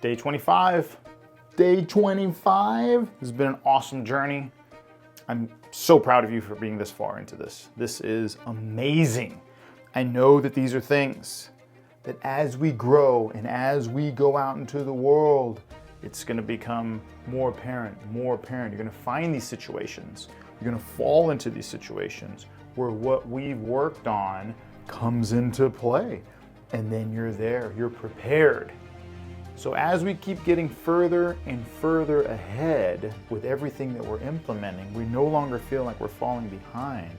Day 25. Day 25 has been an awesome journey. I'm so proud of you for being this far into this. This is amazing. I know that these are things that as we grow and as we go out into the world, it's going to become more apparent, more apparent. You're going to find these situations. You're going to fall into these situations where what we've worked on comes into play. And then you're there, you're prepared. So as we keep getting further and further ahead with everything that we're implementing, we no longer feel like we're falling behind.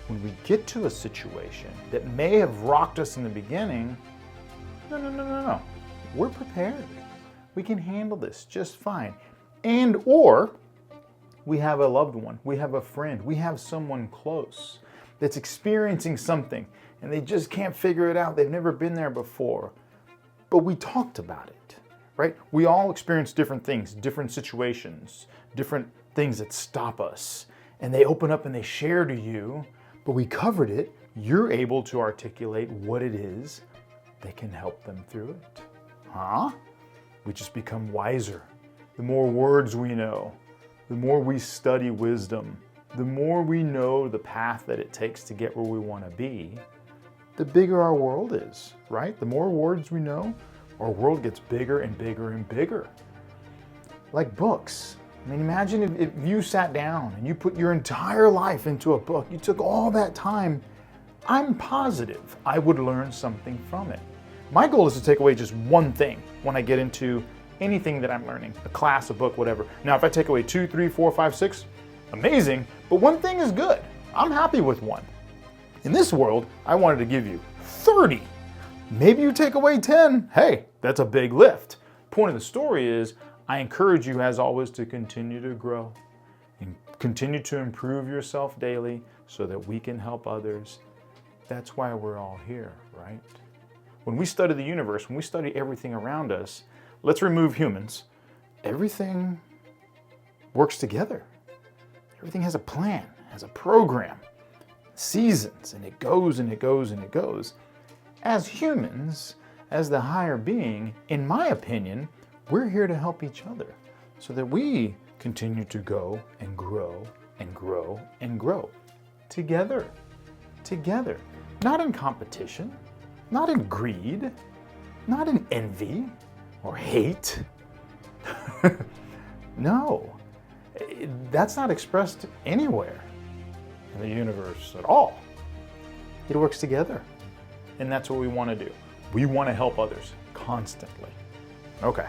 When we get to a situation that may have rocked us in the beginning, no. We're prepared. We can handle this just fine. And or we have a loved one, we have a friend, we have someone close that's experiencing something and they just can't figure it out. They've never been there before. But we talked about it, right? We all experience different things, different situations, different things that stop us. And they open up and they share to you, but we covered it. You're able to articulate what it is that can help them through it. We just become wiser. The more words we know, the more we study wisdom, the more we know the path that it takes to get where we want to be, the bigger our world is, right? The more words we know, our world gets bigger and bigger and bigger. Like books. I mean, imagine if you sat down and you put your entire life into a book, you took all that time, I'm positive I would learn something from it. My goal is to take away just one thing when I get into anything that I'm learning, a class, a book, whatever. Now, if I take away 2, 3, 4, 5, 6, amazing, but one thing is good. I'm happy with one. In this world, I wanted to give you 30. Maybe you take away 10. Hey, that's a big lift. Point of the story is, I encourage you, as always, to continue to grow and continue to improve yourself daily so that we can help others. That's why we're all here, right? When we study the universe, when we study everything around us, let's remove humans. Everything works together. Everything has a plan, has a program, seasons, and it goes and it goes and it goes. As humans, as the higher being, in my opinion, we're here to help each other so that we continue to go and grow and grow and grow together. Together. Not in competition, not in greed, not in envy or hate. No, that's not expressed anywhere in the universe at all. It works together. And that's what we want to do. We want to help others constantly. Okay.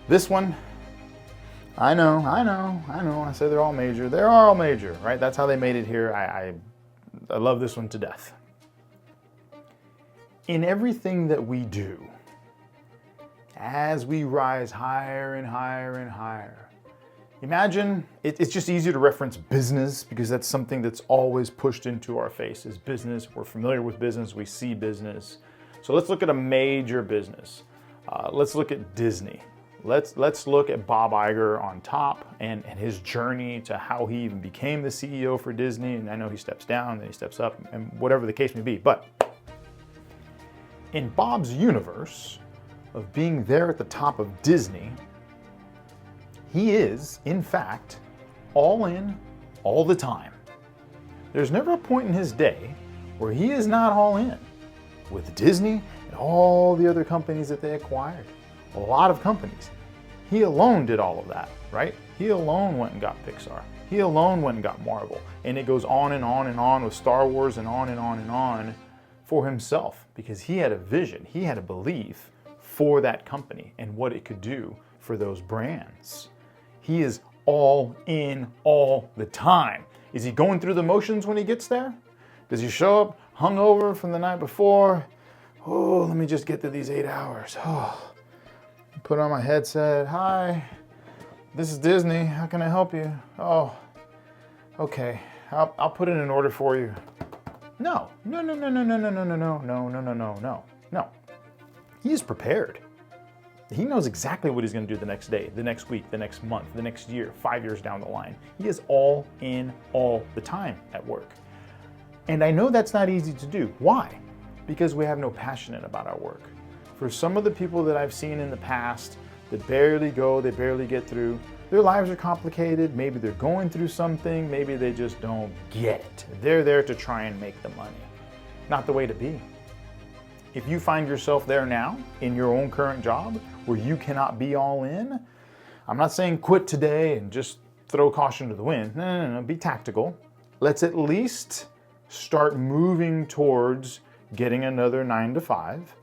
This one, I know. I say they're all major. They're all major, right? That's how they made it here. I love this one to death. In everything that we do, as we rise higher and higher and higher, imagine, it's just easier to reference business because that's something that's always pushed into our faces. Business, we're familiar with business, we see business. So let's look at a major business. Let's look at Disney. Let's look at Bob Iger on top and his journey to how he even became the CEO for Disney. And I know he steps down, then he steps up, and whatever the case may be. But in Bob's universe of being there at the top of Disney, he is, in fact, all in, all the time. There's never a point in his day where he is not all in with Disney and all the other companies that they acquired. A lot of companies. He alone did all of that, right? He alone went and got Pixar. He alone went and got Marvel. And it goes on and on and on with Star Wars and on and on and on for himself because he had a vision, he had a belief for that company and what it could do for those brands. He is all in all the time. Is he going through the motions when he gets there? Does he show up hungover from the night before? Oh, let me just get through these 8 hours. Oh, put on my headset. Hi, this is Disney. How can I help you? Oh, okay. I'll put in an order for you. No. He is prepared. He knows exactly what he's going to do the next day, the next week, the next month, the next year, 5 years down the line. He is all in all the time at work. And I know that's not easy to do. Why? Because we have no passion about our work. For some of the people that I've seen in the past that barely go, they barely get through, their lives are complicated, maybe they're going through something, maybe they just don't get it. They're there to try and make the money. Not the way to be. If you find yourself there now in your own current job where you cannot be all in, I'm not saying quit today and just throw caution to the wind. No, be tactical. Let's at least start moving towards getting another 9 to 5.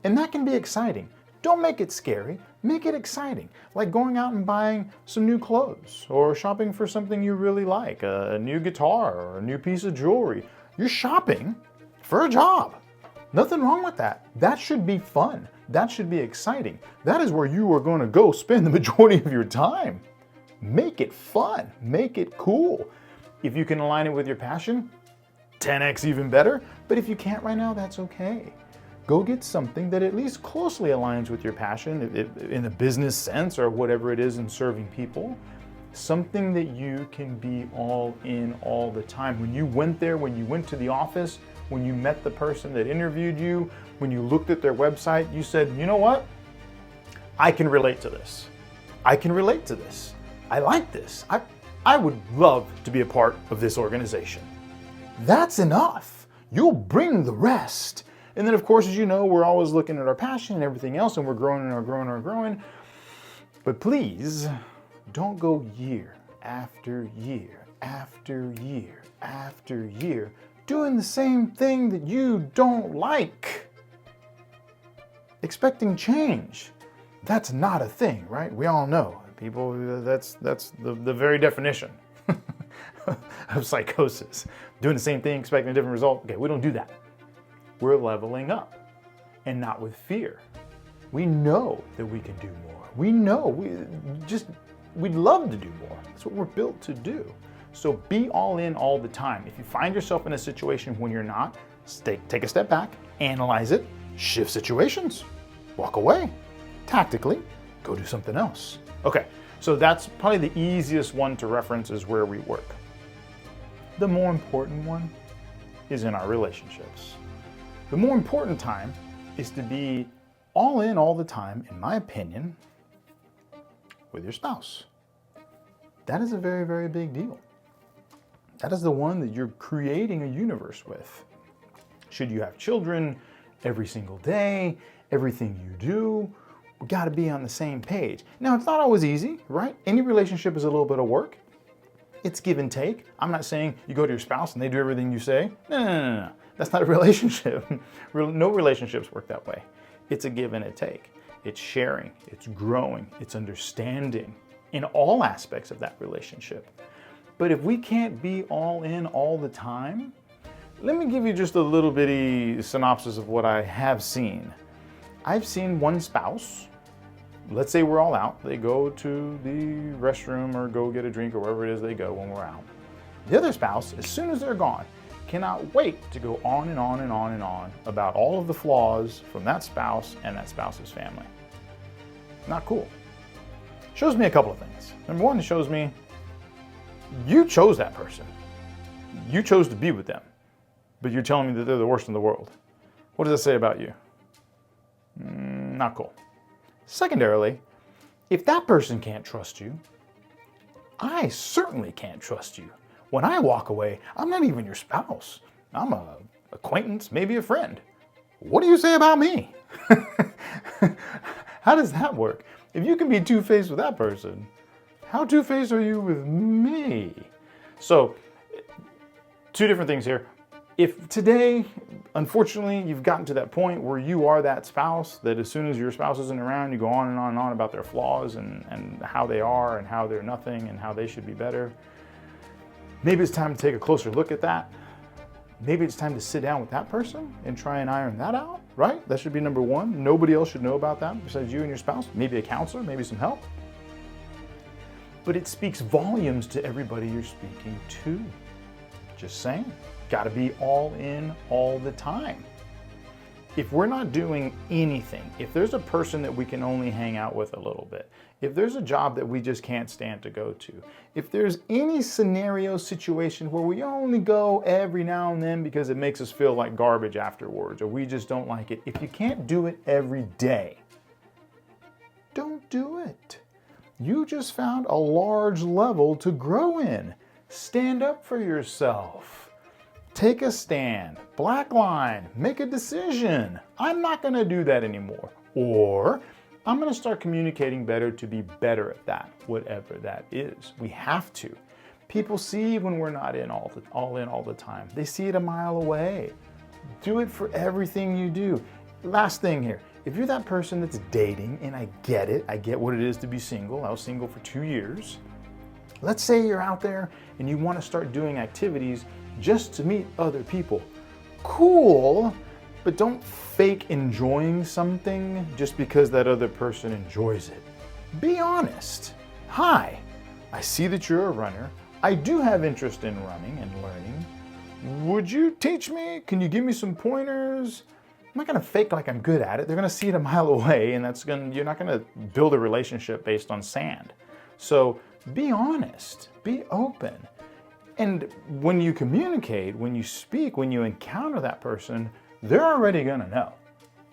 And that can be exciting. Don't make it scary, make it exciting. Like going out and buying some new clothes or shopping for something you really like, a new guitar or a new piece of jewelry. You're shopping for a job. Nothing wrong with that. That should be fun. That should be exciting. That is where you are going to go spend the majority of your time. Make it fun, make it cool. If you can align it with your passion, 10x even better. But if you can't right now, that's okay. Go get something that at least closely aligns with your passion in the business sense or whatever it is in serving people. Something that you can be all in all the time. When you went there, when you went to the office, when you met the person that interviewed you, when you looked at their website, you said, you know what? I can relate to this. I can relate to this. I like this. I would love to be a part of this organization. That's enough. You'll bring the rest. And then, of course, as you know, we're always looking at our passion and everything else, and we're growing and growing and growing. But please, don't go year after year after year after year doing the same thing that you don't like. Expecting change. That's not a thing, right? We all know. People, that's the very definition of psychosis. Doing the same thing, expecting a different result. Okay, we don't do that. We're leveling up, and not with fear. We know that we can do more. We know we'd love to do more. That's what we're built to do. So be all in all the time. If you find yourself in a situation when you're not, take a step back, analyze it, shift situations, walk away. Tactically, go do something else. Okay, so that's probably the easiest one to reference is where we work. The more important one is in our relationships. The more important time is to be all in all the time, in my opinion, with your spouse. That is a very, very big deal. That is the one that you're creating a universe with. Should you have children every single day, everything you do, we got to be on the same page. Now, it's not always easy, right? Any relationship is a little bit of work. It's give and take. I'm not saying you go to your spouse and they do everything you say. No. That's not a relationship. No relationships work that way. It's a give and a take. It's sharing, it's growing, it's understanding in all aspects of that relationship. But if we can't be all in all the time, let me give you just a little bitty synopsis of what I have seen. I've seen one spouse, let's say we're all out, they go to the restroom or go get a drink or wherever it is they go when we're out. The other spouse, as soon as they're gone, cannot wait to go on and on and on and on about all of the flaws from that spouse and that spouse's family. Not cool. Shows me a couple of things. Number one, it shows me you chose that person. You chose to be with them, but you're telling me that they're the worst in the world. What does that say about you? Not cool. Secondarily, if that person can't trust you, I certainly can't trust you. When I walk away, I'm not even your spouse. I'm an acquaintance, maybe a friend. What do you say about me? How does that work? If you can be two-faced with that person, how two-faced are you with me? So, two different things here. If today, unfortunately, you've gotten to that point where you are that spouse, that as soon as your spouse isn't around, you go on and on and on about their flaws and how they are and how they're nothing and how they should be better, maybe it's time to take a closer look at that. Maybe it's time to sit down with that person and try and iron that out, right? That should be number one. Nobody else should know about that besides you and your spouse. Maybe a counselor, maybe some help. But it speaks volumes to everybody you're speaking to. Just saying. Got to be all in all the time. if we're not doing anything, if there's a person that we can only hang out with a little bit, if there's a job that we just can't stand to go to, if there's any scenario, situation where we only go every now and then because it makes us feel like garbage afterwards, or we just don't like it, if you can't do it every day, don't do it. You just found a large level to grow in. Stand up for yourself. Take a stand, black line, make a decision. I'm not gonna do that anymore. Or I'm gonna start communicating better to be better at that, whatever that is. We have to. People see when we're not all in all the time. They see it a mile away. Do it for everything you do. Last thing here, if you're that person that's dating, and I get it, I get what it is to be single. I was single for 2 years. Let's say you're out there and you wanna start doing activities just to meet other people. Cool, but don't fake enjoying something just because that other person enjoys it. Be honest. Hi, I see that you're a runner. I do have interest in running and learning. Would you teach me? Can you give me some pointers? I'm not gonna fake like I'm good at it. They're gonna see it a mile away, and you're not gonna build a relationship based on sand. So be honest, be open. And when you communicate, when you speak, when you encounter that person, they're already gonna know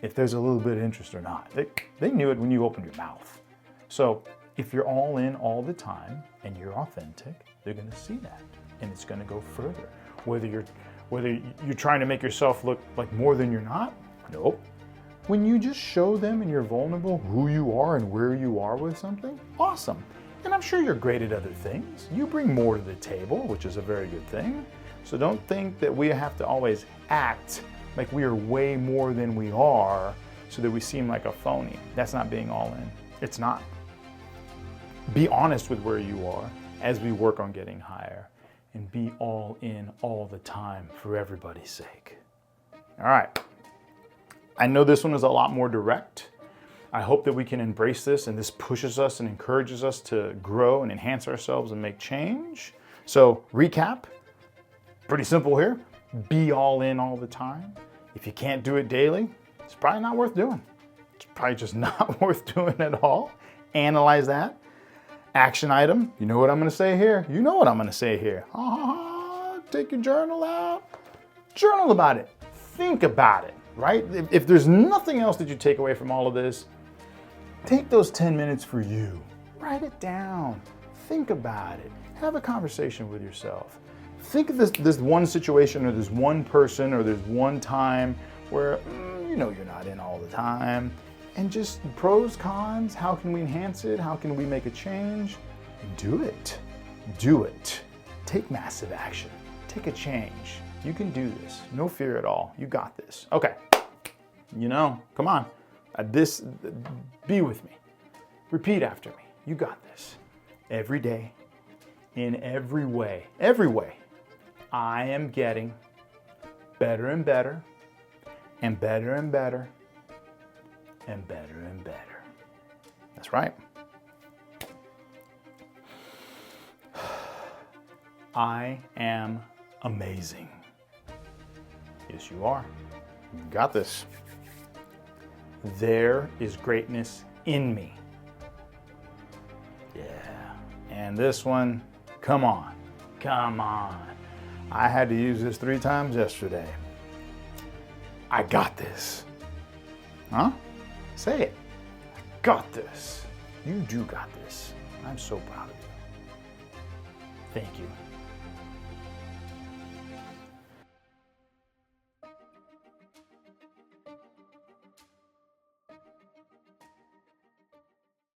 if there's a little bit of interest or not. They knew it when you opened your mouth. So if you're all in all the time and you're authentic, they're gonna see that, and it's gonna go further. Whether you're trying to make yourself look like more than you're not, nope. When you just show them and you're vulnerable who you are and where you are with something, awesome. And I'm sure you're great at other things. You bring more to the table, which is a very good thing. So don't think that we have to always act like we are way more than we are so that we seem like a phony. That's not being all in. It's not. Be honest with where you are as we work on getting higher, and be all in all the time for everybody's sake. All right. I know this one is a lot more direct. I hope that we can embrace this, and this pushes us and encourages us to grow and enhance ourselves and make change. So recap, pretty simple here. Be all in all the time. If you can't do it daily, it's probably not worth doing. It's probably just not worth doing at all. Analyze that. Action item, you know what I'm gonna say here? You know what I'm gonna say here. Take your journal out. Journal about it. Think about it, right? If there's nothing else that you take away from all of this, take those 10 minutes for you. Write it down. Think about it. Have a conversation with yourself. Think of this one situation, or this one person, or there's one time where you know you're not in all the time. And just pros, cons, how can we enhance it? How can we make a change? Do it. Do it. Take massive action. Take a change. You can do this. No fear at all. You got this. Okay. You know, come on. Be with me. Repeat after me. You got this. Every day, in every way, I am getting better and better, and better and better, and better and better. That's right. I am amazing. Yes, you are. You got this. There is greatness in me. Yeah. And this one, come on. Come on. I had to use this 3 times yesterday. I got this. Huh? Say it. I got this. You do got this. I'm so proud of you. Thank you.